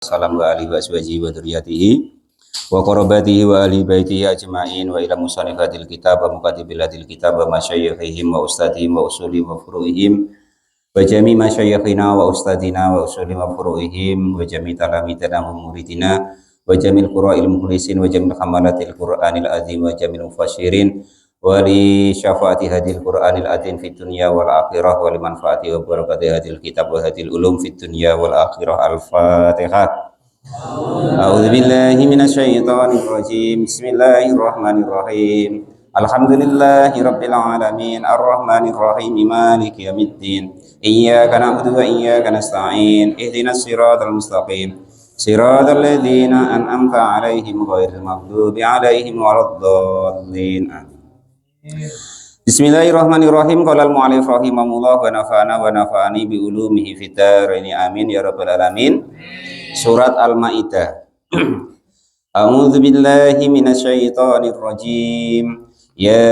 Salam wa alihi wa aswajihi wa dzurriyyatihi wa qarabatihi wa ahli baitihi ajma'in wa ila musannifatil kitab wa mukatibilatil kitab wa masyayikhihim wa ustadihim wa usulihim wa furu'ihim wa jami' masyayikhina wa ustadina wa usulihim wa furu'ihim wa jami' talamidana wa muridina wa jamil qura'il mukhlisin wa jamil hamalatil qur'anil azim wa jamil mufassirin wa li syafaati hadil qur'anil azim fid dunya wal akhirah wa li manfaati wa barakati hadil kitab wa hadil ulum fid dunya wal akhirah. Al-Fatihah. A'udzu billahi minasyaitonir rajim. Bismillahirrahmanirrahim. Alhamdulillahi rabbil alamin arrahmanir rahim maliki yaumiddin. Iyyaka na'budu wa iyyaka nasta'in. Ihdinas siratal mustaqim. Siratal ladzina an'amta 'alaihim ghairil maghdubi 'alaihim waladdallin. Bismillahirrahmanirrahim. Qala al-mu'allif rahimahullah wa nafa'ana wa nafa'ani bi ulumihi fid dharain amin ya rabbal alamin. Surat Al-Maidah. A'udzu billahi minasyaitonir rajim. Ya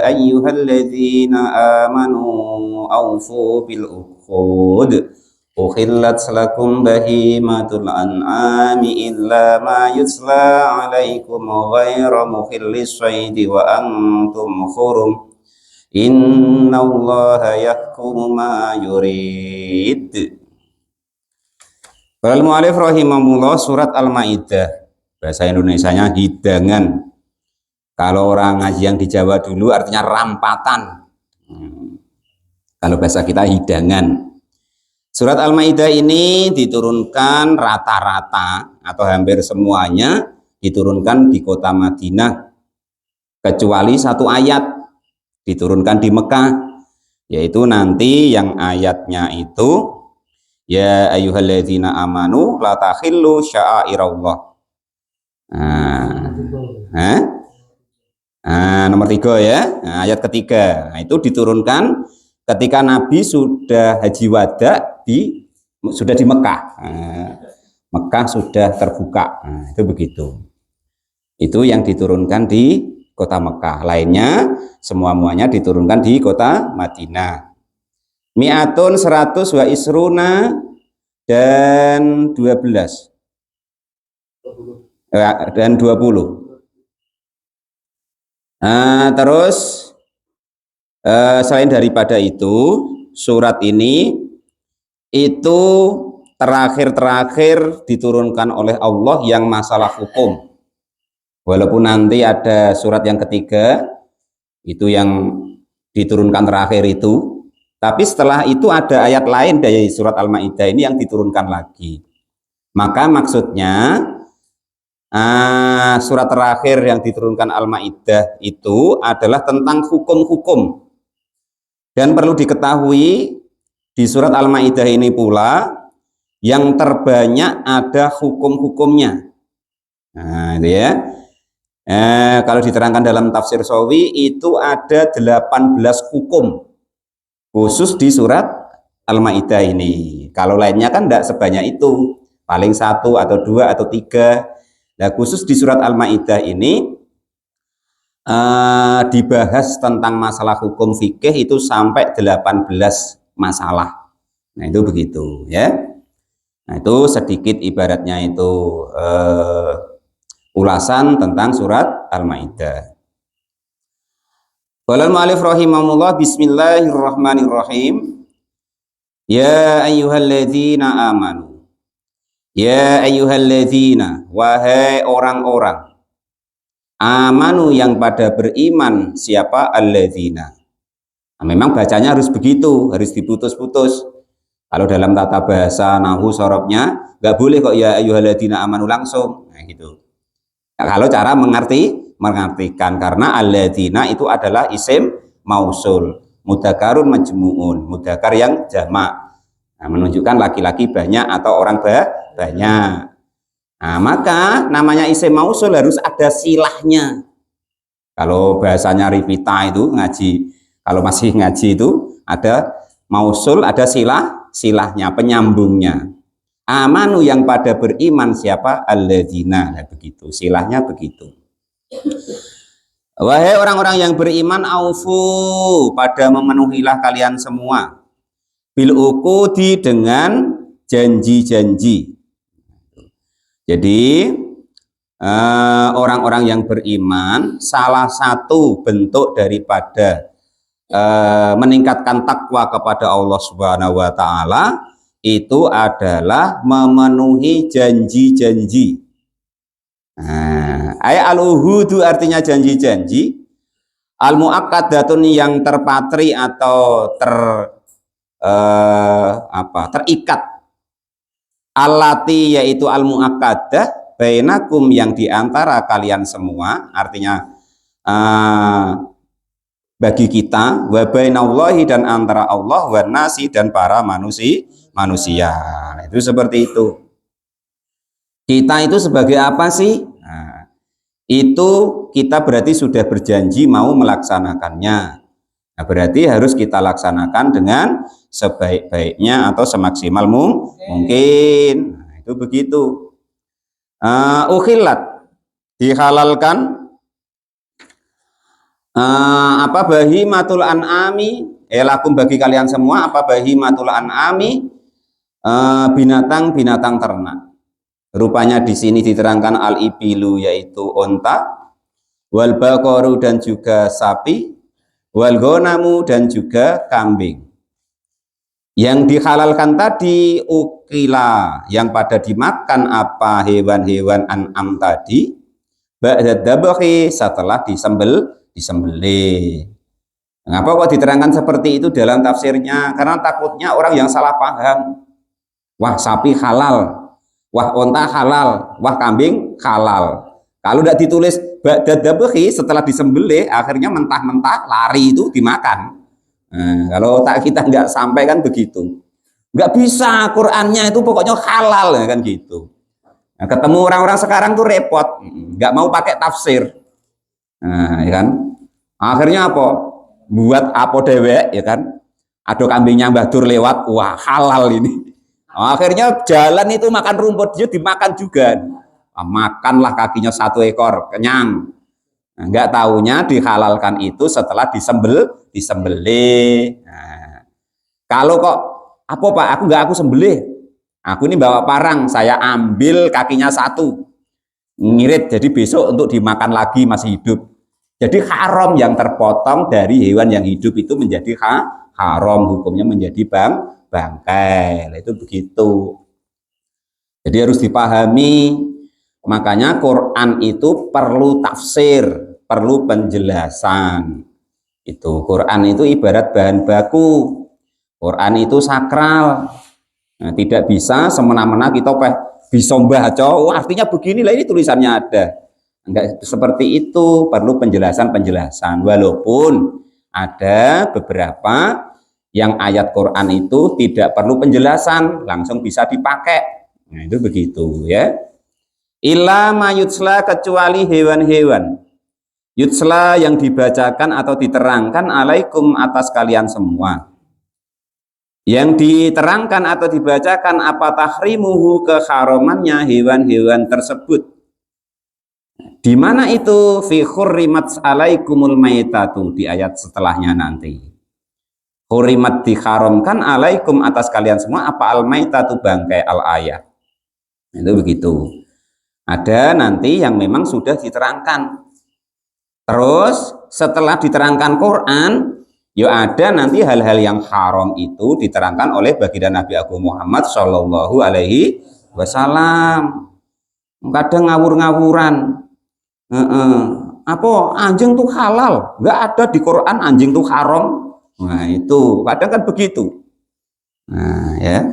ayyuhalladzina amanu awfu bil uqud. Uhillat lakum bahimatul an'ami illa ma yutla 'alaikum ghairu mukhillis shaidi wa antum hurum. Innallaha yahkumu ma yurid. Al-Mu'allif rahimahullah, surat Al-Maidah, bahasa Indonesianya hidangan. Kalau orang ngaji yang di Jawa dulu artinya rampatan. Kalau bahasa kita hidangan. Surat Al-Maidah ini diturunkan rata-rata atau hampir semuanya diturunkan di kota Madinah, kecuali satu ayat diturunkan di Mekah, yaitu nanti yang ayatnya itu ya ayyuhalladzina amanu la takhillu sya'airallah. Nomor 3 ya. Ayat ketiga. Itu diturunkan ketika Nabi sudah haji wada sudah di Mekah. Mekah sudah terbuka. Itu begitu. Itu yang diturunkan di kota Mekah. Lainnya semuanya diturunkan di kota Madinah. Mi'atun 100 wa isruna dan 12 dan 20. Terus selain daripada itu, surat ini itu terakhir diturunkan oleh Allah yang masalah hukum. Walaupun nanti ada surat yang ketiga itu yang diturunkan terakhir itu, tapi setelah itu ada ayat lain dari surat Al-Maidah ini yang diturunkan lagi. Maka maksudnya surat terakhir yang diturunkan Al-Maidah itu adalah tentang hukum-hukum. Dan perlu diketahui di surat Al-Maidah ini pula yang terbanyak ada hukum-hukumnya. Itu ya. Kalau diterangkan dalam tafsir Sawi itu ada 18 hukum khusus di surat Al-Maidah ini. Kalau lainnya kan tidak sebanyak itu, paling 1 atau 2 atau 3. Nah, khusus di surat Al-Maidah ini dibahas tentang masalah hukum fikih itu sampai 18 masalah. Nah, itu begitu ya. Nah, itu sedikit ibaratnya itu ulasan tentang surat Al-Maidah. Qala al-mu'allif rahimahullah, bismillahirrahmanirrahim. Ya ayyuhalladzina amanu. Ya ayyuhalladzina, wahai orang-orang. Amanu yang pada beriman, siapa? Alladzina. Nah, memang bacanya harus begitu, harus diputus-putus. Kalau dalam tata bahasa nahwu sorobnya nggak boleh kok ya ayyuhalladzina amanu langsung. Nah, gitu. Nah, kalau cara mengartikan, karena alladzina itu adalah isim mausul, mudzakarun majmu'un, mudzakar yang jamak. Nah, menunjukkan laki-laki banyak atau orang banyak. Nah, maka namanya isim mausul harus ada silahnya. Kalau bahasanya Rivita itu ngaji, kalau masih ngaji itu ada mausul, ada silahnya, penyambungnya. Amanu yang pada beriman siapa? Alladzina. Nah, begitu, silahnya begitu. Wahai orang-orang yang beriman, aufu, pada memenuhilah kalian semua bil uqudi, dengan janji-janji. Jadi orang-orang yang beriman, salah satu bentuk daripada meningkatkan takwa kepada Allah Subhanahu wa taala itu adalah memenuhi janji-janji. Ayat al-uhudu artinya janji-janji, al-muakkadatun yang terpatri atau terikat, allati yaitu al-muakkadah, bainakum yang diantara kalian semua, artinya bagi kita, wa bainallahi dan antara Allah, wa nasi dan para manusia. Nah, itu seperti itu. Kita itu sebagai apa sih? Nah, itu kita berarti sudah berjanji mau melaksanakannya. Nah, berarti harus kita laksanakan dengan sebaik-baiknya atau semaksimal mungkin. Nah, itu begitu. Ukhilat, dihalalkan bahimatul an'ami, lakum bagi kalian semua apa bahimatul an'ami, binatang-binatang ternak. Rupanya di sini diterangkan al-ibilu yaitu onta, wal baqaru dan juga sapi, wal ghonamu dan juga kambing. Yang dihalalkan tadi ukila, yang pada dimakan apa hewan-hewan an'am tadi, ba'da dzabhi, setelah disembelih. Mengapa kok diterangkan seperti itu dalam tafsirnya? Karena takutnya orang yang salah paham. Wah, sapi halal, wah onta halal, wah kambing halal. Kalau tidak ditulis ba'da dzabhi, setelah disembelih, akhirnya mentah-mentah lari itu dimakan. Nah, kalau tak kita nggak sampai kan begitu. Nggak bisa, Qur'annya itu pokoknya halal kan gitu. Nah, ketemu orang-orang sekarang tuh repot, nggak mau pakai tafsir. Nah, ya kan? Akhirnya apa? Buat apa dewek, ya kan? Ada kambingnya Mbah Dur lewat, wah halal ini. Akhirnya jalan itu makan rumput, dia dimakan juga. Makanlah kakinya 1 ekor, kenyang. Nah, nggak taunya dihalalkan itu setelah disembelih. Nah, kalau kok apa Pak? Aku sembelih. Aku ini bawa parang, saya ambil kakinya 1, ngirit, jadi besok untuk dimakan lagi masih hidup. Jadi haram yang terpotong dari hewan yang hidup itu menjadi haram, hukumnya menjadi bangkai. Nah, itu begitu. Jadi harus dipahami. Makanya Quran itu perlu tafsir, perlu penjelasan. Itu Quran itu ibarat bahan baku. Quran itu sakral. Nah, tidak bisa semena-mena kita bisa baca, oh, artinya begini lah, ini tulisannya ada. Enggak seperti itu, perlu penjelasan-penjelasan. Walaupun ada beberapa yang ayat Quran itu tidak perlu penjelasan, langsung bisa dipakai. Nah, itu begitu ya. Illa ma yutsla, kecuali hewan-hewan yutsla yang dibacakan atau diterangkan alaikum atas kalian semua. Yang diterangkan atau dibacakan apa tahrimuhu, keharamannya hewan-hewan tersebut. Di mana itu? Fi khurrimat alaikumul maitatu, di ayat setelahnya nanti. Khurrimat diharamkan alaikum atas kalian semua apa al maitatu, bangkai al ayat. Itu begitu. Ada nanti yang memang sudah diterangkan. Terus setelah diterangkan Quran, ya ada nanti hal-hal yang haram itu diterangkan oleh baginda Nabi Agung Muhammad Shallallahu Alaihi Wasallam. Kadang ngawur-ngawuran. Apa anjing tuh halal? Nggak ada di Quran anjing tuh haram. Nah itu kadang kan begitu. Nah ya,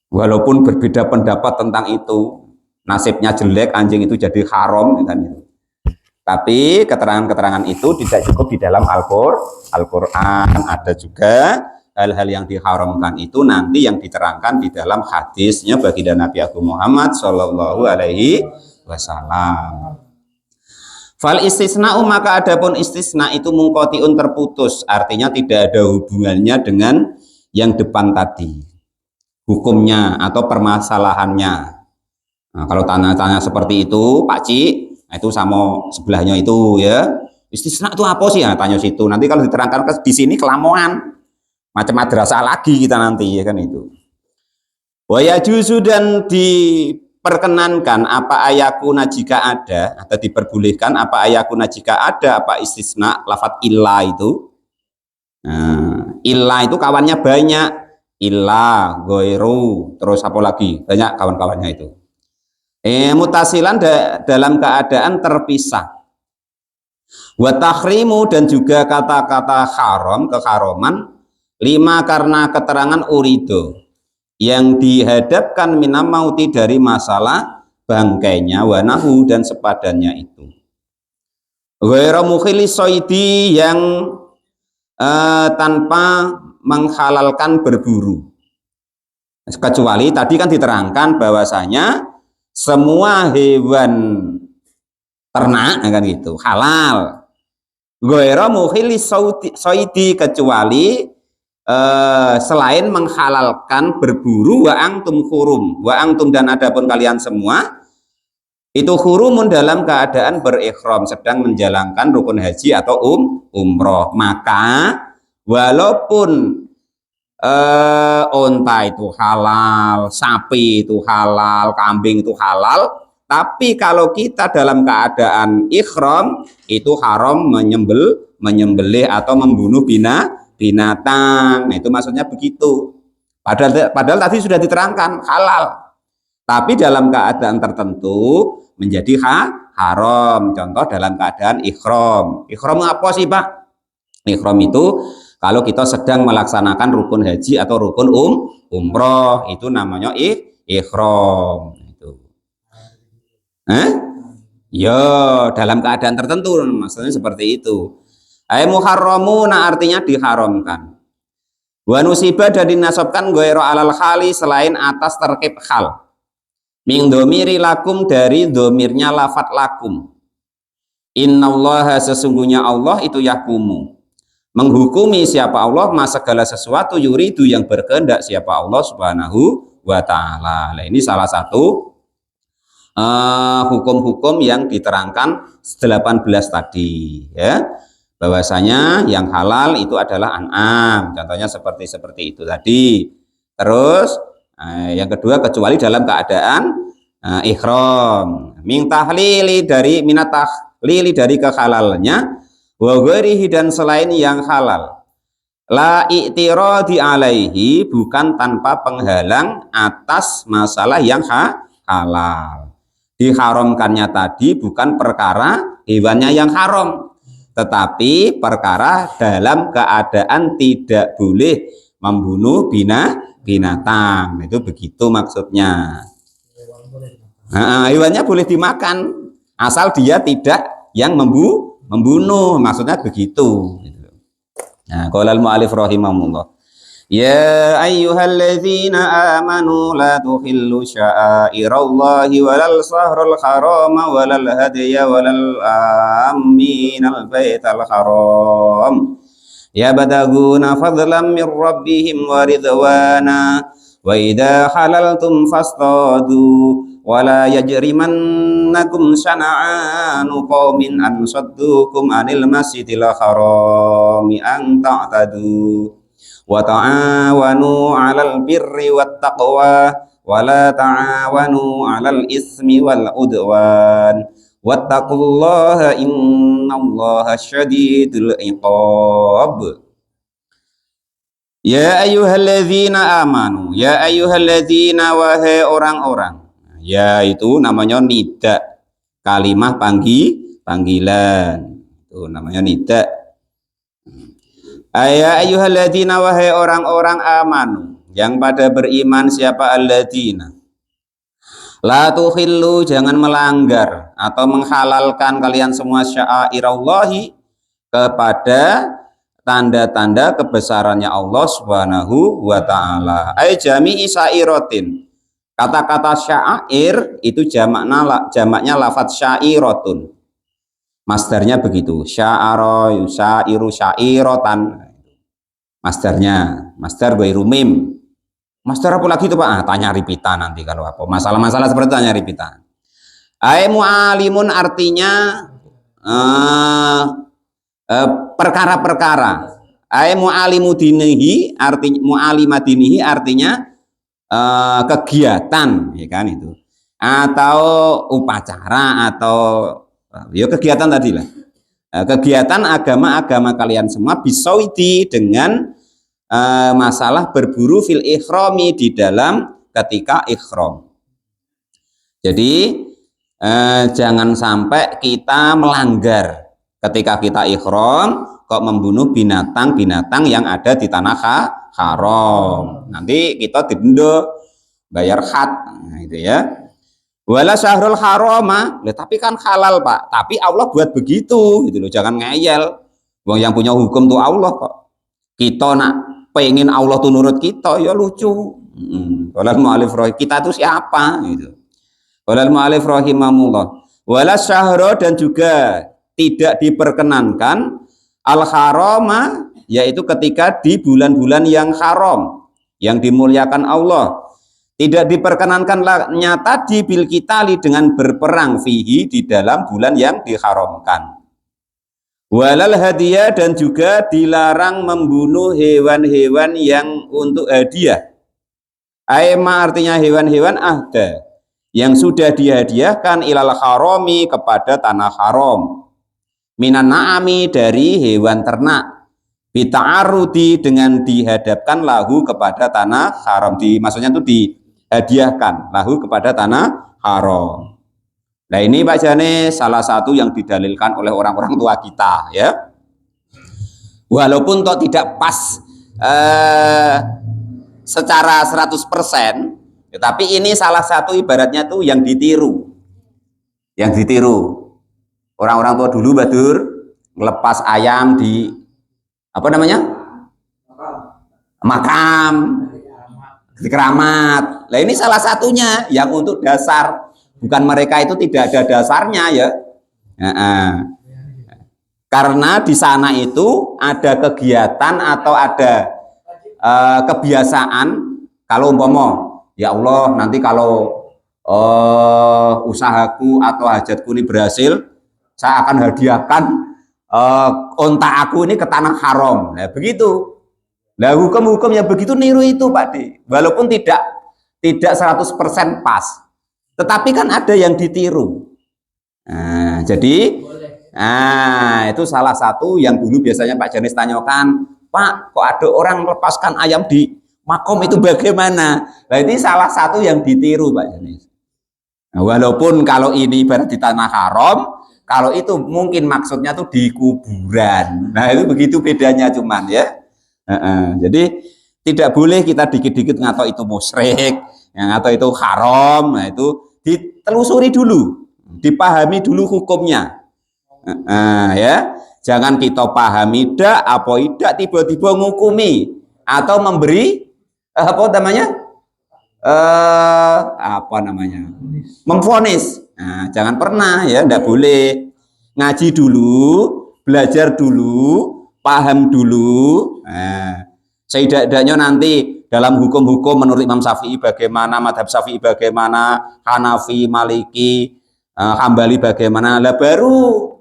walaupun berbeda pendapat tentang itu, nasibnya jelek anjing itu jadi haram kan itu. Tapi keterangan-keterangan itu tidak cukup di dalam Al-Quran. Ada juga hal-hal yang diharamkan itu nanti yang diterangkan di dalam hadisnya baginda Nabi Agung Muhammad Shallallahu Alaihi Wasallam. Fal istisna'u, maka adapun istisna itu mungkotiun, terputus, artinya tidak ada hubungannya dengan yang depan tadi, hukumnya atau permasalahannya. Nah, kalau tanya-tanya seperti itu, Pak Ci, nah itu sama sebelahnya itu ya, istisna itu apa sih? Nah, tanya situ. Nanti kalau diterangkan di sini kelamongan, macam madrasah lagi kita nanti ya kan itu. Wa yajuzu, dan diperkenankan apa ayakuna jika ada, atau diperbolehkan apa ayakuna jika ada apa istisna lafat illa itu. Nah, illa itu kawannya banyak, illa, goiru, terus apa lagi, banyak kawan-kawannya itu. Mutasilan dalam keadaan terpisah. Wa tahrimu, dan juga kata-kata haram, keharaman, lima karena keterangan urido, yang dihadapkan minam mauti dari masalah bangkainya, wanahu, dan sepadannya itu. Ghairu mukhili soidi, yang tanpa menghalalkan berburu. Kecuali tadi kan diterangkan bahwasanya semua hewan ternak kan gitu halal. Ghairu mukhili soidi, kecuali selain menghalalkan berburu, wa angtum hurum, wa angtum, dan adapun kalian semua itu hurumun dalam keadaan berikhram, sedang menjalankan rukun haji atau umroh. Maka walaupun onta itu halal, sapi itu halal, kambing itu halal, tapi kalau kita dalam keadaan ikhram itu haram menyembelih atau membunuh binatang. Nah, itu maksudnya begitu. Padahal tadi sudah diterangkan halal, tapi dalam keadaan tertentu menjadi haram. Contoh dalam keadaan ikhram. Ikhram apa sih, Pak? Ikhram itu kalau kita sedang melaksanakan rukun haji atau rukun umroh, itu namanya ikhram. Itu. Ya, dalam keadaan tertentu maksudnya seperti itu. Muharramuna, artinya diharamkan. Wa nusiba, dan dinasabkan ghairu alal khali, selain atas terkib khal. Min domiri lakum, dari domirnya lafat lakum. Innallaha, sesungguhnya Allah itu yakumu, menghukumi siapa Allah, mas segala sesuatu, yuridu, yang berkehendak siapa Allah subhanahu wa ta'ala. Nah, ini salah satu hukum-hukum yang diterangkan 18 tadi, ya, bahwasanya yang halal itu adalah an'am, contohnya seperti itu tadi. Terus yang kedua, kecuali dalam keadaan ikhram. Min tahlili, dari minat tahlili, dari kehalalnya, wa ghairihi, dan selain yang halal. La i'tiradi alaihi, bukan tanpa penghalang atas masalah yang halal. Diharamkannya tadi bukan perkara hewannya yang haram, tetapi perkara dalam keadaan tidak boleh membunuh binatang. Itu begitu maksudnya. Hewannya boleh dimakan asal dia tidak yang membunuh, maksudnya begitu. Nah, qala al-mu'allif rahimahullah, ya ayyuhalladzina amanu la tuhillu sya'airallahi walal sahrul harama walal hadiya walal aminal baital haram yabtaguna fadlan min rabbihim wa ridwana wa idza halaltum fastadu wala yajrimannakum syana'anu qaumin an saddukum anil masjidil harami an ta'tadu wa ta'awanu 'alal birri wat taqwa wa la ta'awanu 'alal ismi wal udwan wattaqullaha innallaha syadidul iqab. Ya ayyuhalladzina amanu, ya ayyuhalladzina, wahai orang-orang. Ya, itu namanya nida, kalimah panggilan, itu namanya nida. Ya ayyuhalladzina, wahai orang-orang amanu, yang pada beriman. Siapa alladzina? La tuhillu, jangan melanggar atau menghalalkan kalian semua sya'airallahi, kepada tanda-tanda kebesarannya Allah subhanahu wa ta'ala. Ay jami'i syairatin. Kata-kata syair itu jamaknya lafadz syairatun. Masdarnya begitu. Sya'ara yusairu syairatan. Masdar ghairu mim. Masdar apa lagi itu, Pak? Tanya Ripita nanti kalau apa. Masalah-masalah seperti itu tanya Ripita. Ai mu'alimun, artinya perkara-perkara. Ai mu'alimu dinihi, artinya mu'alimadinihi, artinya kegiatan, ya kan itu. atau upacara atau ya kegiatan tadi lah. Kegiatan agama-agama kalian semua bisawidi dengan masalah berburu fil ikhrami di dalam ketika ikhram. Jadi jangan sampai kita melanggar ketika kita ikhram kok membunuh binatang-binatang yang ada di tanah haram. Nanti kita didenda bayar khat, nah, itu ya. Wala syahrul harama, tapi kan halal Pak. Tapi Allah buat begitu, gitu loh. Jangan ngeyel. Wong yang punya hukum tuh Allah kok. Kita nak pengen Allah tuh nurut kita, ya lucu. Walal mu'alif rahim, kita tuh siapa? Gitu. Walal mu'alif rahimahullah. Wala syahro, dan juga tidak diperkenankan al harama, yaitu ketika di bulan-bulan yang haram, yang dimuliakan Allah. Tidak diperkenankannya tadi bil qitali dengan berperang fihi di dalam bulan yang diharamkan. Walal hadiah, dan juga dilarang membunuh hewan-hewan yang untuk hadiah. Aima artinya hewan-hewan ahda yang sudah dihadiahkan ilal harami kepada tanah haram. Minan na'ami dari hewan ternak. Bita'arudi dengan dihadapkan lahu kepada tanah haram. Maksudnya itu dihadiahkan lahu kepada tanah haram. Nah ini Pak Jane salah satu yang didalilkan oleh orang-orang tua kita ya. Walaupun toh tidak pas secara 100%, tetapi ini salah satu ibaratnya tuh yang ditiru. Yang ditiru. Orang-orang tua dulu Badur ngelepas ayam di apa namanya? Makam. Di keramat. Nah ini salah satunya yang untuk dasar, bukan mereka itu tidak ada dasarnya ya. Karena di sana itu ada kegiatan atau ada kebiasaan kalau umpama ya Allah nanti kalau usahaku atau hajatku ini berhasil, saya akan hadiahkan onta aku ini ke tanah haram. Nah begitu. Nah hukum-hukum yang begitu niru itu Pak Di, walaupun tidak 100% pas, tetapi kan ada yang ditiru. Nah, jadi itu salah satu yang dulu biasanya Pak Janis tanyakan, Pak kok ada orang melepaskan ayam di makom itu bagaimana? Nah ini salah satu yang ditiru Pak Janis. Nah, walaupun kalau ini ibarat di tanah haram, kalau itu mungkin maksudnya tuh di kuburan. Nah itu begitu bedanya cuman ya. Jadi tidak boleh kita dikit-dikit ngato itu musyrik, ngato itu haram. Nah itu ditelusuri dulu, dipahami dulu hukumnya. Ya, jangan kita pahami dak apa tidak tiba-tiba ngukumi atau memberi apa namanya memvonis. Nah, jangan pernah ya, tidak boleh. Ngaji dulu, belajar dulu, paham dulu. Nah, setidaknya nanti dalam hukum-hukum menurut Imam Syafi'i bagaimana, madhab Syafi'i bagaimana, Hanafi, Maliki, Hambali bagaimana, lah baru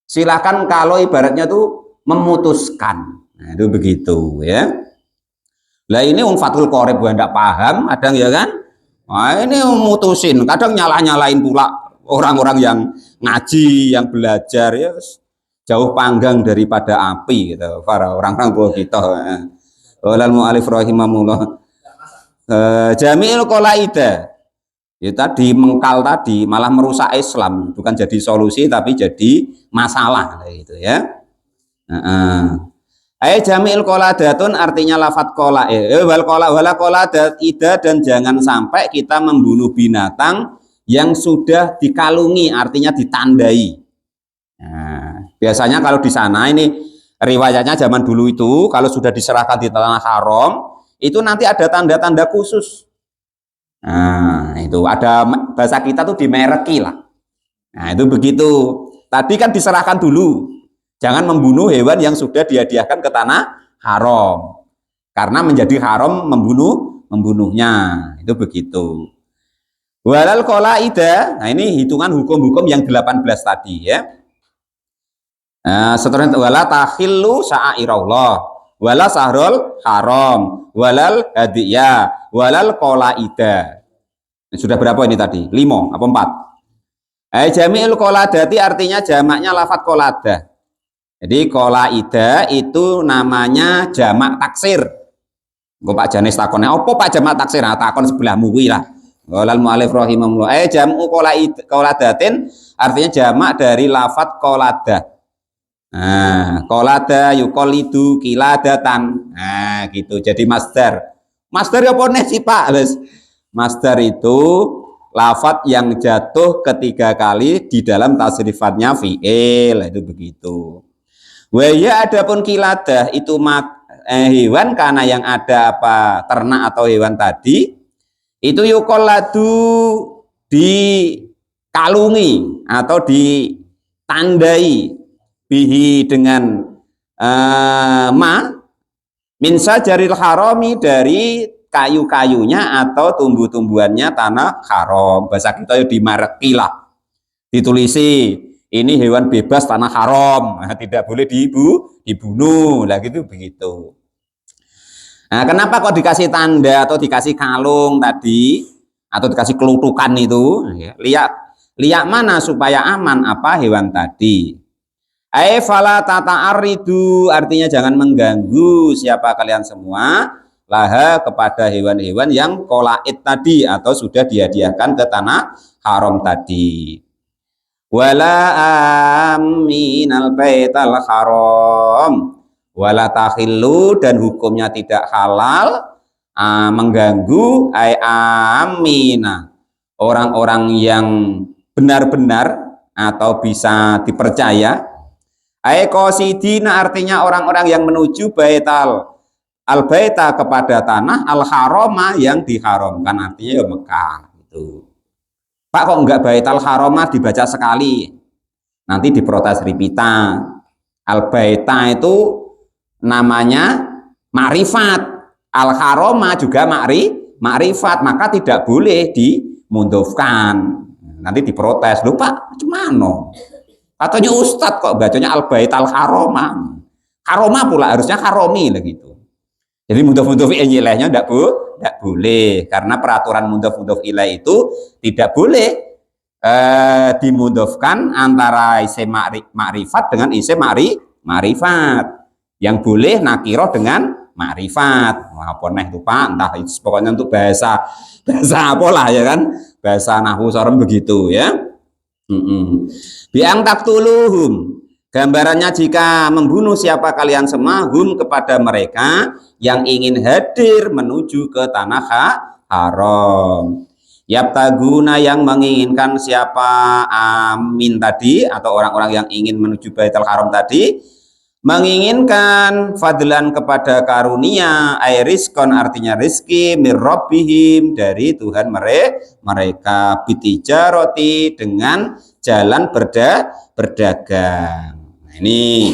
silakan kalau ibaratnya tuh memutuskan. Nah, itu begitu ya. Lah ini Fathul Qorib gua enggak paham, kadang ya kan. Nah, ini memutusin, kadang nyalah-nyalain pula orang-orang yang ngaji, yang belajar ya jauh panggang daripada api gitu para orang-orang tua kita. Walal mu'alif rahimahullah. Jami'il qolaida. Ya tadi mengkal tadi malah merusak Islam, bukan jadi solusi tapi jadi masalah gitu ya. Jami'il qoladatun artinya lafat qola wal qola wala qoladat ida, dan jangan sampai kita membunuh binatang yang sudah dikalungi, artinya ditandai. Nah, biasanya kalau di sana ini riwayatnya zaman dulu itu kalau sudah diserahkan di tanah haram itu nanti ada tanda-tanda khusus. Nah itu ada bahasa kita tuh dimereki lah. Nah itu begitu. Tadi kan diserahkan dulu. Jangan membunuh hewan yang sudah dihadiahkan ke tanah haram. Karena menjadi haram membunuhnya. Itu begitu. Walal qolaida. Nah ini hitungan hukum-hukum yang 18 tadi ya. Seterusnya wala takhillu sya'airallah wala sahrul haram walal hadiyah walal qolaida. Sudah berapa ini tadi? 5 apa 4? Jami'ul qoladati artinya jamaknya lafadz qoladah. Jadi qolaida itu namanya jamak taksir. Engko Pak Janis takonnya, "Apa Pak jamak taksir?" Nah, takon sebelahmu kuwi lah. Qolal mu'allif rahimahullah. Jam'u qoladatin artinya jamak dari lafadz qoladah. Nah, qolada yuqalidu qiladatan. Nah, gitu. Jadi masdar. Masdar apa nih sih Pak? Masdar itu lafadz yang jatuh ketiga kali di dalam tasrifatnya fi'il, itu begitu. Waya adapun kiladah itu hewan karena yang ada apa ternak atau hewan tadi itu yuqalladu dikalungi atau ditandai bihi dengan min sajaril harami dari kayu-kayunya atau tumbuh-tumbuhannya tanah haram. Bahasa kita di marekilah ditulisi ini hewan bebas tanah haram, nah, tidak boleh dibunuh lah gitu begitu. Nah, kenapa kok dikasih tanda atau dikasih kalung tadi atau dikasih kelutukan itu? Lihat mana supaya aman apa hewan tadi. Fala tata'aridu artinya jangan mengganggu siapa kalian semua laha kepada hewan-hewan yang qolaid tadi atau sudah dihadiahkan ke tanah haram tadi. Wala aminal baital haram wala takhillu dan hukumnya tidak halal mengganggu amina orang-orang yang benar-benar atau bisa dipercaya qasidina artinya orang-orang yang menuju baital al-baita kepada tanah al-harama yang diharamkan artinya ya Mekah gitu. Pak kok enggak baital harama dibaca sekali, nanti diprotes Ripita. Al-baita itu namanya makrifat, al-harama juga makrifat, maka tidak boleh dimundofkan. Nanti diprotes, lho Pak gimana? Katanya Ustadz kok bacanya al-baital harama. Haroma pula harusnya haromi lah gitu. Jadi mudhof-mudhof ilainya tidak boleh karena peraturan mudhof-mudhof ilaih itu tidak boleh dimudhofkan antara isim makrifat dengan isim makrifat. Yang boleh nakiroh dengan makrifat. Apa nih tuh Pak? Entah itu pokoknya untuk bahasa apa lah ya kan? Bahasa nahwu sorem begitu ya. Biang taktuluhum. Gambarannya jika membunuh siapa kalian semua hum kepada mereka yang ingin hadir menuju ke tanah haram. Yaptaguna yang menginginkan siapa amin tadi atau orang-orang yang ingin menuju Baitul Haram tadi menginginkan fadlan kepada karunia rizqon artinya rizki mirrobbihim dari Tuhan mereka bitijaroti dengan jalan berdagang. Nah, ini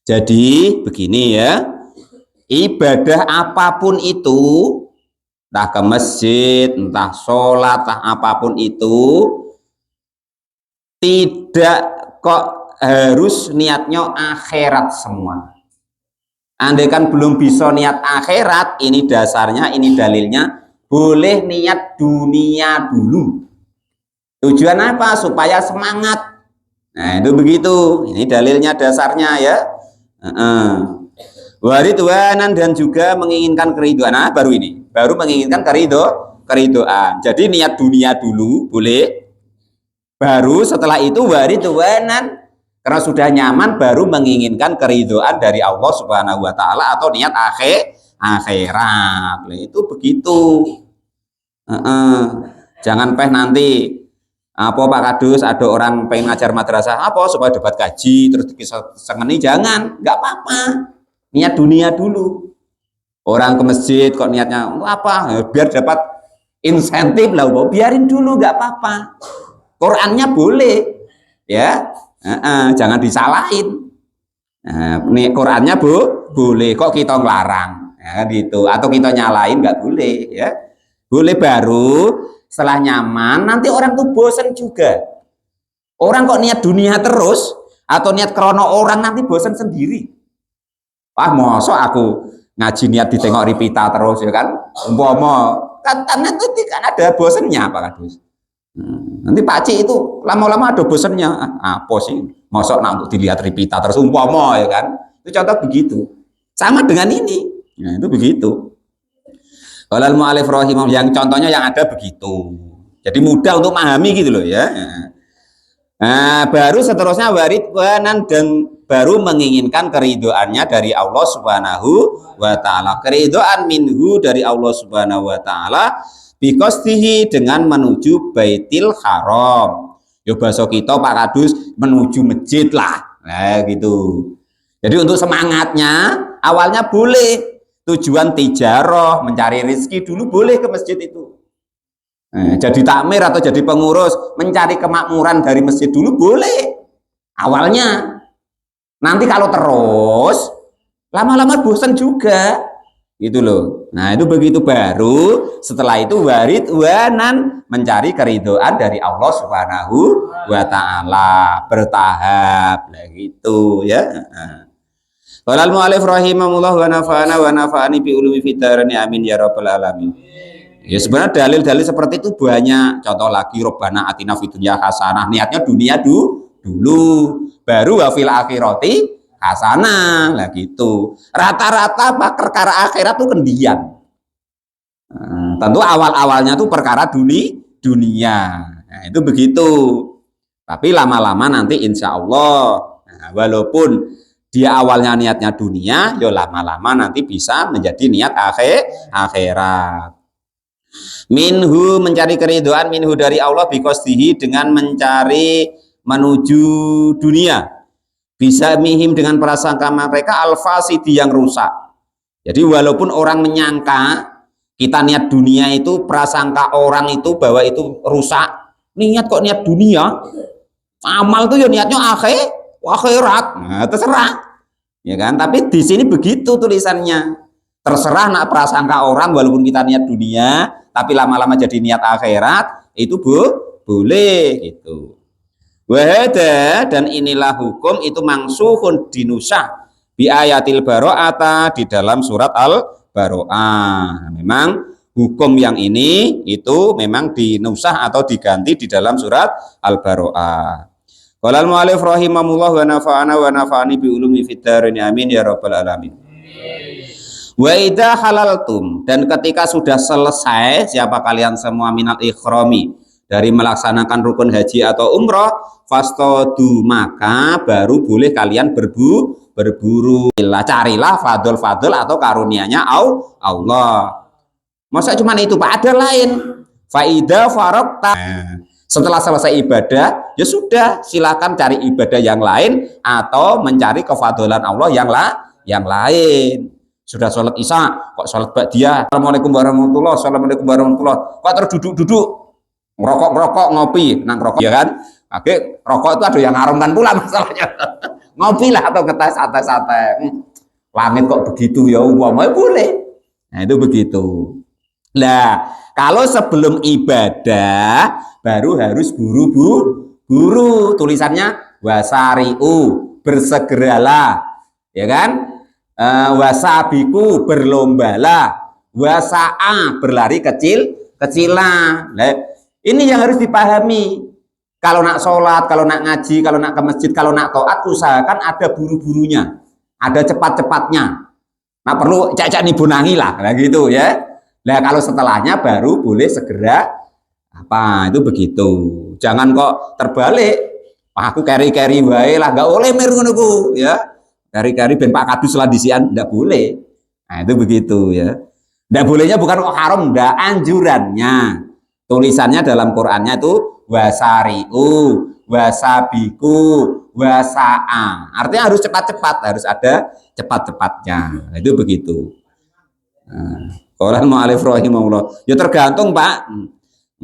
jadi begini ya, ibadah apapun itu entah ke masjid, entah sholat, entah apapun itu tidak kok harus niatnya akhirat semua. Andai kan belum bisa niat akhirat, ini dasarnya, ini dalilnya, boleh niat dunia dulu. Tujuan apa? Supaya semangat. Nah itu begitu, ini dalilnya dasarnya ya. Waridwanan dan juga menginginkan keridhaan. Nah baru ini, baru menginginkan keridhaan. Jadi niat dunia dulu boleh, baru setelah itu waridwanan karena sudah nyaman baru menginginkan keridhaan dari Allah Subhanahu wa taala atau niat akhirat. Nah, itu begitu. Jangan nanti apa Pak Kadus ada orang pengen ngajar madrasah apa supaya dapat gaji terus disengeni, jangan, nggak apa-apa, niat dunia dulu. Orang ke masjid kok niatnya apa biar dapat insentif lah, biarin dulu, nggak apa-apa. Qurannya boleh ya, jangan disalahin. Nih Qurannya boleh kok kita ngelarang ya, gitu, atau kita nyalain nggak boleh ya. Boleh baru setelah nyaman, nanti orang tuh bosan juga. Orang kok niat dunia terus atau niat krono orang nanti bosan sendiri. Wah mosok aku ngaji niat ditengok Ripita terus ya kan, umpama nanti kan ada bosennya Pak Kadus. Nanti Pak Cik itu lama-lama ada bosennya. Apa sih? Mosok nak untuk dilihat Ripita terus umpama ya kan? Itu contoh begitu. Sama dengan ini. Nah, itu begitu. Qalal mu'alif rahimah yang contohnya yang ada begitu. Jadi mudah untuk memahami gitu loh ya. Nah, baru seterusnya waridwanan dan baru menginginkan keridoannya dari Allah Subhanahu wa ta'ala. Keridoan minhu dari Allah Subhanahu wa ta'ala bikostihi dengan menuju Baitil Haram. Yo bahasa kita Pak Kadus menuju masjid lah. Nah gitu. Jadi untuk semangatnya awalnya boleh tujuan tijaroh mencari rezeki dulu boleh ke masjid itu. Jadi takmir atau jadi pengurus mencari kemakmuran dari masjid dulu boleh awalnya. Nanti kalau terus lama-lama bosan juga gitu loh. Nah itu begitu baru setelah itu waridwanan mencari keridhaan dari Allah Subhanahu wa ta'ala bertahap lah gitu ya. Qalal mu'alif rahimahullah wa nafa'ana wa nafa'ani bi ulumi fitarani amin ya rabbal alamin. Ya sebenarnya dalil-dalil seperti itu banyak. Contoh lagi Rabbana atina fid dunya hasanah, niatnya dunia dulu baru wa fil akhirati hasanah lah gitu. Rata-rata perkara akhirat tuh kendian. Tentu awal-awalnya tuh perkara dunia. Nah, itu begitu. Tapi lama-lama nanti insya Allah walaupun dia awalnya niatnya dunia, ya lama-lama nanti bisa menjadi niat akhirat. Minhu mencari keridhaan minhu dari Allah bikostihi dengan mencari menuju dunia. Bisa mihim dengan prasangka mereka al-fasidi yang rusak. Jadi walaupun orang menyangka kita niat dunia itu prasangka orang itu bahwa itu rusak. Niat kok niat dunia? Amal tuh ya niatnya akhirat. Nah, terserah. Ya kan? Tapi di sini begitu tulisannya. Terserah nak prasangka orang walaupun kita niat dunia, tapi lama-lama jadi niat akhirat, itu boleh gitu. Wahada dan inilah hukum itu mangsuhun dinusah bi ayatil baro'ata di dalam surat al-baro'ah. Memang hukum yang ini itu memang dinusah atau diganti di dalam surat al-baro'ah. Qalal mu'alif rahimahullah wa nafa'ana wa nafa'ani bi ulumi fid dharain amin ya rabbal alamin. Wa idza halaltum dan ketika sudah selesai siapa kalian semua minal ikhrami dari melaksanakan rukun haji atau umroh fastadu maka baru boleh kalian berburu carilah fadl atau karunianya Allah. Masa cuma itu Pak, ada lain. Faida farokta. Setelah selesai ibadah ya sudah silakan cari ibadah yang lain atau mencari kefadolan Allah yang lain. Sudah sholat isya kok sholat ba'diyah assalamualaikum warahmatullah kok terus duduk ngerokok ngopi nang rokok ya kan. Oke, rokok itu ada yang haramkan pula masalahnya. Ngopi lah atau ngetes santai langit kok begitu ya umpamanya boleh. Nah itu begitu. Nah kalau sebelum ibadah baru harus buru tulisannya wasari'u bersegeralah ya kan. Wasabiku berlombalah, wasa'a berlari kecilan. Nah, ini yang harus dipahami. Kalau nak sholat, kalau nak ngaji, kalau nak ke masjid, kalau nak taat, usahakan ada buru-burunya, ada cepat-cepatnya. Nah perlu cek-cek nibunangi lah, nah gitu ya. Nah kalau setelahnya baru boleh segera apa itu begitu. Jangan kok terbalik. Wah, aku carry wae lah, nggak boleh merungu ya. Kari-kari ben Pak Kadus lah disian, enggak boleh. Nah itu begitu ya. Enggak bolehnya bukan kok haram, enggak, anjurannya. Tulisannya dalam Qur'annya itu wasari'u, wasabiku, wasa'a. Artinya harus cepat-cepat, harus ada cepat-cepatnya. Nah, itu begitu. Qolal mu'alif rahimahullah. Ya tergantung Pak.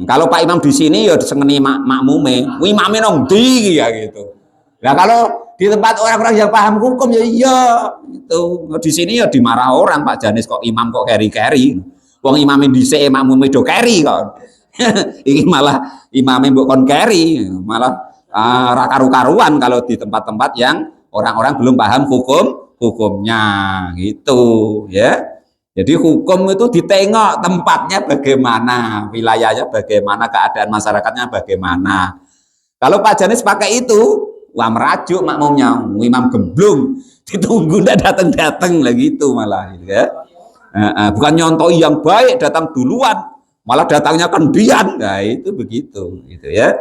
Kalau Pak Imam di sini ya sengeni makmume, imame nang ndi ya gitu. Nah kalau di tempat orang-orang yang paham hukum ya iya itu di sini ya dimarah orang Pak Janis kok imam kok keri wong imamin dhisik makmume do keri kok ini malah imame mbok kon keri malah ra karu-karuan kalau di tempat-tempat yang orang-orang belum paham hukumnya gitu ya. Jadi hukum itu ditengok tempatnya bagaimana, wilayahnya bagaimana, keadaan masyarakatnya bagaimana. Kalau Pak Janis pakai itu, wah merajuk makmumnya, imam gemblung, ditunggu ndak datang-datang lagi itu malah, gitu ya. Bukan nyontoi yang baik datang duluan, malah datangnya kendian. Nah itu begitu, gitu ya.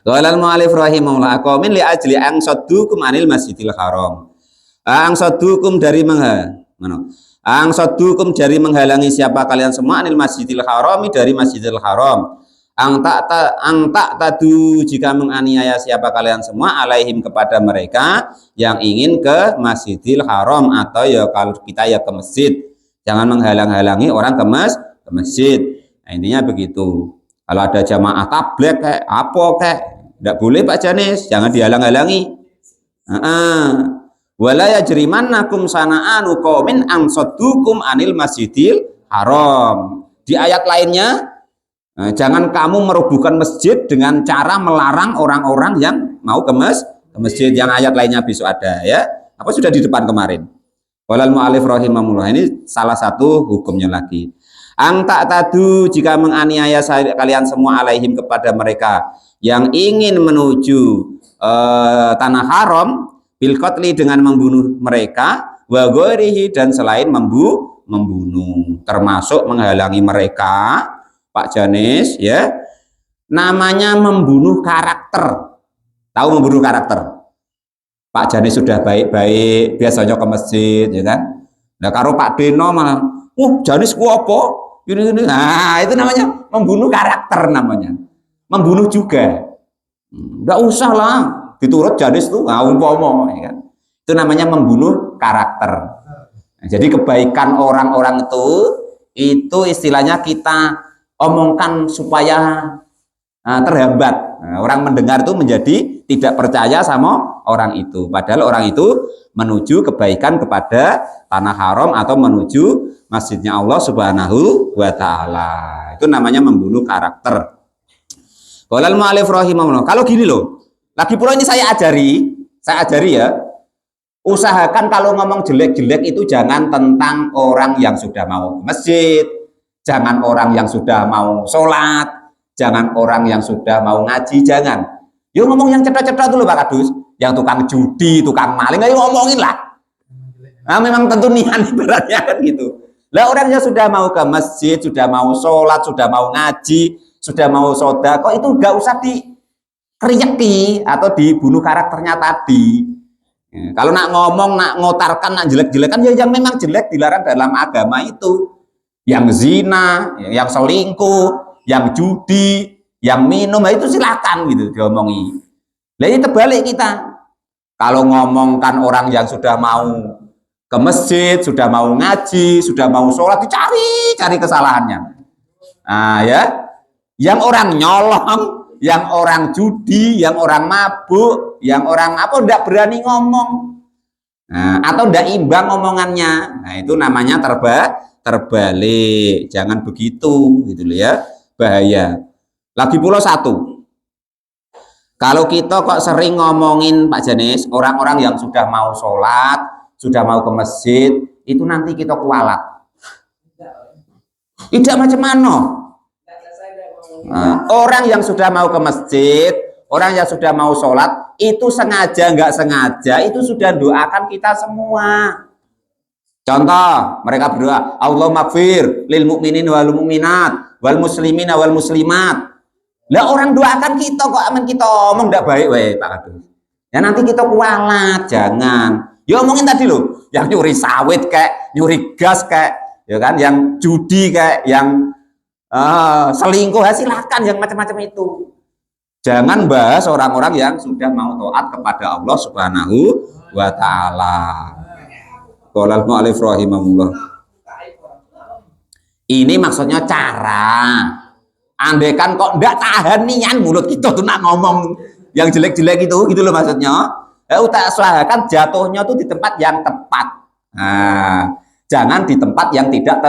Qala al-mu'allif rahimahullah aqamin li ajli ang saddukum anil masjidil haram. Ang saddukum dari Ang saddukum dari menghalangi siapa kalian semua anil masjidil harami dari masjidil haram. Ang tak tadu jika menganiaya siapa kalian semua alaihim kepada mereka yang ingin ke masjidil haram, atau ya kalau kita ya ke masjid. Jangan menghalang-halangi orang ke masjid. Nah, intinya begitu. Kalau ada jamaah tablek kayak apa kayak tidak boleh Pak Janis, jangan dihalang-halangi. Wala yajrimannakum sana'anu qaumin an saddukum anil masjidil haram. Di ayat lainnya, jangan kamu merobohkan masjid dengan cara melarang orang-orang yang mau ke masjid. Yang ayat lainnya besok ada ya. Apa sudah di depan kemarin? Walal mu'alif rahimahullah, ini salah satu hukumnya lagi. Ang tak tadu jika menganiaya kalian semua alaihim kepada mereka yang ingin menuju tanah haram, bil qatli dengan membunuh mereka, wa ghairihi dan selain membunuh, termasuk menghalangi mereka Pak Janis ya, namanya membunuh karakter. Tahu membunuh karakter? Pak Janis sudah baik-baik, biasanya ke masjid ya kan. Nah karo Pak Deno malah, Janis ku apa? Ini. Nah, itu namanya membunuh karakter namanya. Membunuh juga. Enggak usah lah diturut Janis tuh umpama ya kan. Itu namanya membunuh karakter. Nah, jadi kebaikan orang-orang itu istilahnya kita omongkan supaya terhambat. Nah, orang mendengar itu menjadi tidak percaya sama orang itu. Padahal orang itu menuju kebaikan kepada tanah haram atau menuju masjidnya Allah Subhanahu wa Ta'ala. Itu namanya membunuh karakter. Qolal mu'alif rahimahullah. Kalau gini loh, lagi pula ini saya ajari ya. Usahakan kalau ngomong jelek-jelek itu jangan tentang orang yang sudah mau ke masjid, jangan orang yang sudah mau sholat, jangan orang yang sudah mau ngaji, jangan. Yuk ngomong yang cetok-cetok dulu Pak Kadus, yang tukang judi, tukang maling, ayo ngomongin lah. Nah, memang tentu niat ibaratnya kan gitu. Lah orang yang sudah mau ke masjid, sudah mau sholat, sudah mau ngaji, sudah mau sedekah, itu enggak usah dikeriyeki atau dibunuh karakternya tadi. Kalau nak ngomong, nak ngotarkan, nak jelek-jelekan, ya yang memang jelek dilarang dalam agama itu. Yang zina, yang selingkuh, yang judi, yang minum, itu silakan gitu diomongi. Nah ini terbalik kita. Kalau ngomongkan orang yang sudah mau ke masjid, sudah mau ngaji, sudah mau sholat, cari kesalahannya. Nah ya, yang orang nyolong, yang orang judi, yang orang mabuk, yang orang apa ndak berani ngomong, atau ndak imbang omongannya. Nah itu namanya terbalik. Jangan begitu gitu loh ya, bahaya. Lagi pula satu, kalau kita kok sering ngomongin Pak Janis, orang-orang yang sudah mau sholat, sudah mau ke masjid, itu nanti kita kualat. Tidak macam mana. Orang yang sudah mau ke masjid, orang yang sudah mau sholat, itu sengaja nggak sengaja, itu sudah doakan kita semua. Contoh, mereka berdoa, Allahumma gfir lil mu'minin wal mu'minat wal muslimin wal muslimat. Lah orang doakan kita kok aman kita omong ndak baik wae Pak Kadus. Ya nanti kita kualat, jangan. Ya omongin tadi loh, yang nyuri sawit kayak, nyuri gas kayak, ya kan, yang judi kayak, yang selingkuh, silakan yang macam-macam itu. Jangan bahas orang-orang yang sudah mau taat kepada Allah Subhanahu wa Ta'ala. Qolal mu'alif rahimahullah. Ini maksudnya cara. Andaikan kok ndak tahan nian mulut kita tuh nak ngomong yang jelek-jelek itu, gitu loh maksudnya. Usahakan jatuhnya tuh di tempat yang tepat. Nah, jangan di tempat yang tidak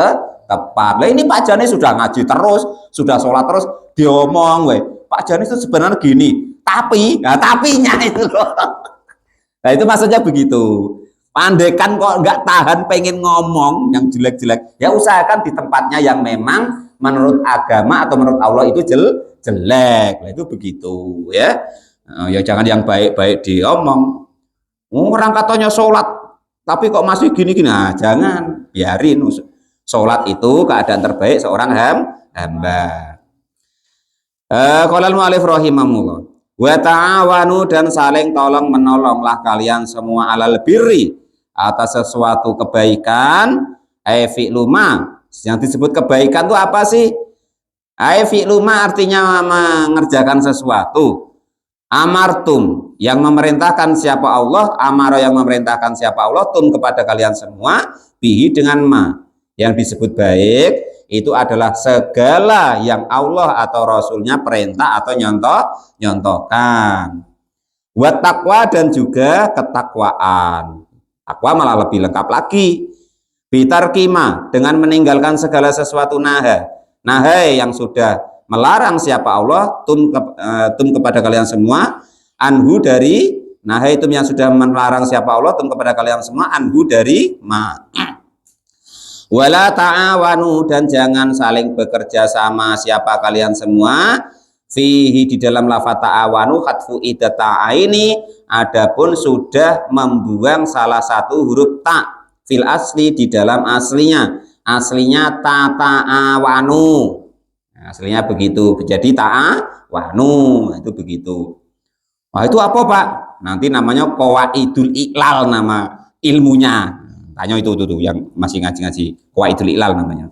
tepat. Lah ini Pak Janis sudah ngaji terus, sudah sholat terus, diomong, Pak Janis itu sebenarnya gini, tapinya itu loh. Nah itu maksudnya begitu. Pandekan kok nggak tahan pengen ngomong yang jelek-jelek, ya usahakan di tempatnya yang memang menurut agama atau menurut Allah itu jelek. Nah, itu begitu ya. Ya jangan yang baik-baik diomong. Orang katanya sholat tapi kok masih gini-gini. Nah, jangan, biarin. Sholat itu keadaan terbaik seorang hamba. Qala al-mu'allif rahimahullah. Wa ta'awanu, dan saling tolong menolonglah kalian semua alal birri, atas sesuatu kebaikan. Fi'luma, yang disebut kebaikan itu apa sih? Fi'luma artinya mengerjakan sesuatu. Amartum, yang memerintahkan siapa Allah. Amara, yang memerintahkan siapa Allah. Tum, kepada kalian semua. Bihi, dengan ma. Yang disebut baik itu adalah segala yang Allah atau Rasulnya perintah atau nyontohkan. Wa taqwa, dan juga ketakwaan. Takwa malah lebih lengkap lagi. Bitarkima, dengan meninggalkan segala sesuatu nahai yang sudah melarang siapa Allah. Tum kepada kalian semua. Anhu, dari nahai itu yang sudah melarang siapa Allah. Tum kepada kalian semua. Anhu, dari ma. Wala ta'awanu, dan jangan saling bekerja sama siapa kalian semua. Fihi, di dalam lafaz ta'awanu khatfu idata ini, adapun sudah membuang salah satu huruf ta fil asli, di dalam aslinya ta'awanu, aslinya begitu, jadi ta'awanu itu begitu. Wah, itu apa Pak? Nanti namanya qawaidul iqlal, nama ilmunya. Tanya itu tuh yang masih ngaji-ngaji, qawaidul iqlal namanya.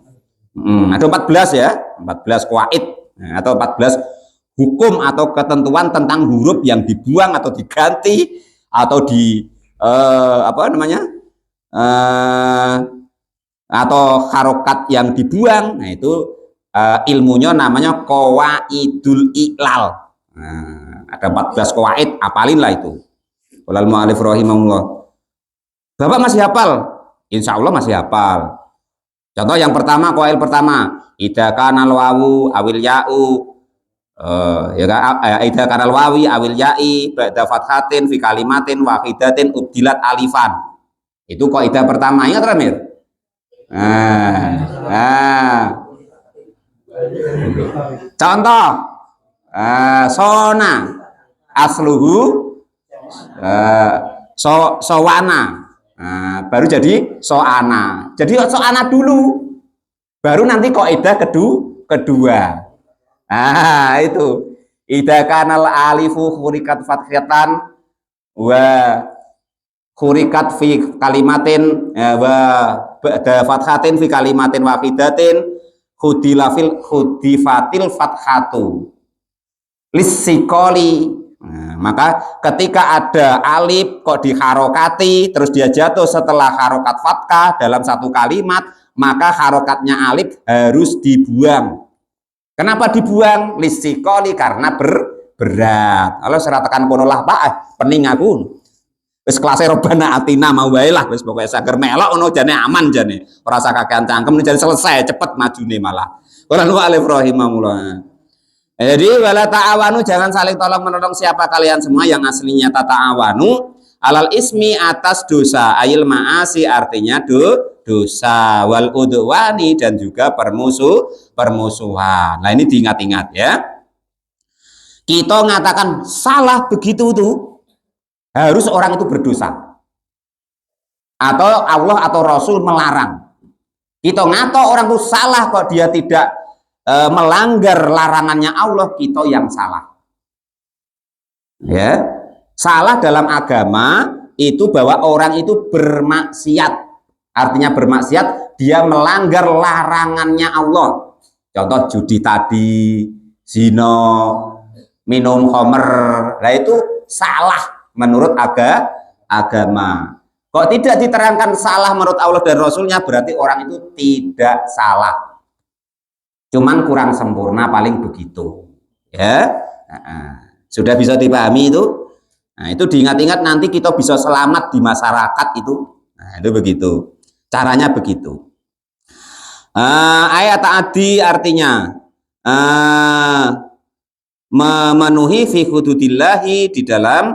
Ada 14 ya, 14 qawaid, atau 14 hukum atau ketentuan tentang huruf yang dibuang atau diganti atau atau harokat yang dibuang. Nah, itu ilmunya namanya qawaidul iqlal. Ada 14 qawaid, apalin lah itu. Qala al-mu'allif rahimahullah. Bapak masih hafal? Insya Allah masih hafal. Contoh yang pertama, qawaid pertama, idza kana al-wawu awil ya'u, idza kana al-wawi awil ya'i ba'da fathatin fi kalimatin wahidatin ubdilat alifan. Itu kaidah pertama. Ingat Ramir? Contoh, sona asluhu sowana. Baru jadi soana. Jadi soana dulu, baru nanti kaidah kedua. Itu idza kanal alifu khurikat fathatan wa khurikat fi kalimatin wa ba'da fathatin fi kalimatin wahidatin khudifatil fathatu lisikoli. Maka ketika ada alif kok diharokati terus dia jatuh setelah harokat fathah dalam satu kalimat, maka harokatnya alif harus dibuang. Kenapa dibuang? Lisikoli, karena berat. Kalau seratakan konolah Pak, pening aku. Wis kelasnya robana atina mau wae lah, wis pokoke sager melok ono jane aman jane. Ora usah kakean cangkem jane selesai cepet majune malah. Qala alif rahimahullah. Jadi wala ta'awanu, jangan saling tolong menolong siapa kalian semua, yang aslinya ta'awanu alal ismi, atas dosa, ayil ma'asi artinya dosa, wal udwani, dan juga permusuhan. Nah, ini diingat-ingat ya. Kita mengatakan salah begitu tuh, harus orang itu berdosa atau Allah atau Rasul melarang. Kita ngato orang itu salah kok dia tidak melanggar larangannya Allah, kita yang salah. Ya, salah dalam agama itu bahwa orang itu bermaksiat. Artinya bermaksiat, dia melanggar larangannya Allah. Contoh judi tadi, zina, minum khamr. Nah, itu salah menurut agama. Kok tidak diterangkan salah menurut Allah dan Rasulnya, berarti orang itu tidak salah. Cuman kurang sempurna, paling begitu ya. Sudah bisa dipahami itu. Nah, itu diingat-ingat, nanti kita bisa selamat di masyarakat itu. Nah, itu begitu caranya, begitu. Ayat ta'adi artinya memenuhi fi hududillahi, di dalam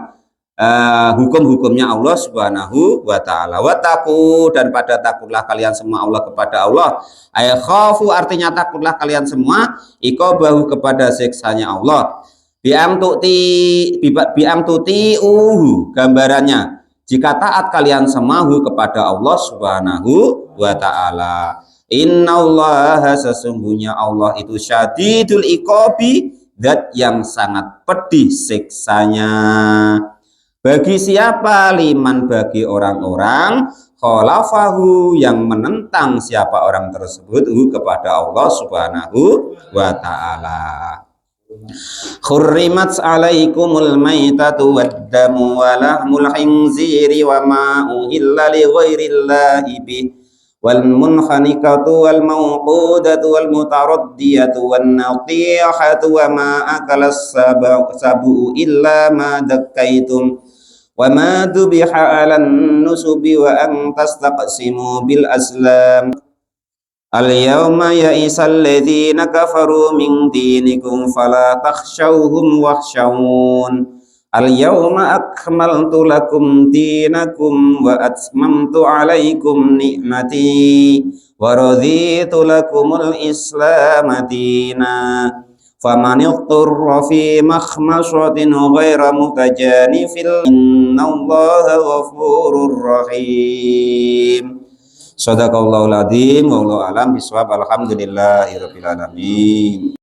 hukum-hukumnya Allah Subhanahu wa taala. Wattaqu, dan pada takutlah kalian semua Allah kepada Allah. Ay khafu artinya takutlah kalian semua iqabahu kepada siksanya Allah. Biam tuti gambarannya jika taat kalian semahu kepada Allah Subhanahu wa taala. Innallaha, sesungguhnya Allah itu syadidul iqabi, zat yang sangat pedih siksanya. Bagi siapa? Liman, bagi orang-orang khalafahu, yang menentang siapa orang tersebut kepada Allah Subhanahu wa taala. Khurrimat alaikumul maitatu waddamu wa lahmul khinziri wa ma uhilla li ghairillahi bih wal munkhaniqatu wal mawqudatu wal mutaraddiyatu wan natihatu wa ma akalas sabu illa ma dakkaitum wa ma dubiha 'alan nusubi wa an tastaqsimu bil aslam. Al-yawma ya'isal ladzina kafaru min dinikum fala takhshawhum wakhshawun. Al-yawma akmaltu lakum dinakum wa atmamtu 'alaikum ni'mati wa raditu lakumul Islam dina. Faman iqtarra fi makhmashatin ghaira mutajanifil innallaha ghafurur rahim. Shadaqallahul adzim, wallahu alam bisawab. Alhamdulillahirabbil alamin.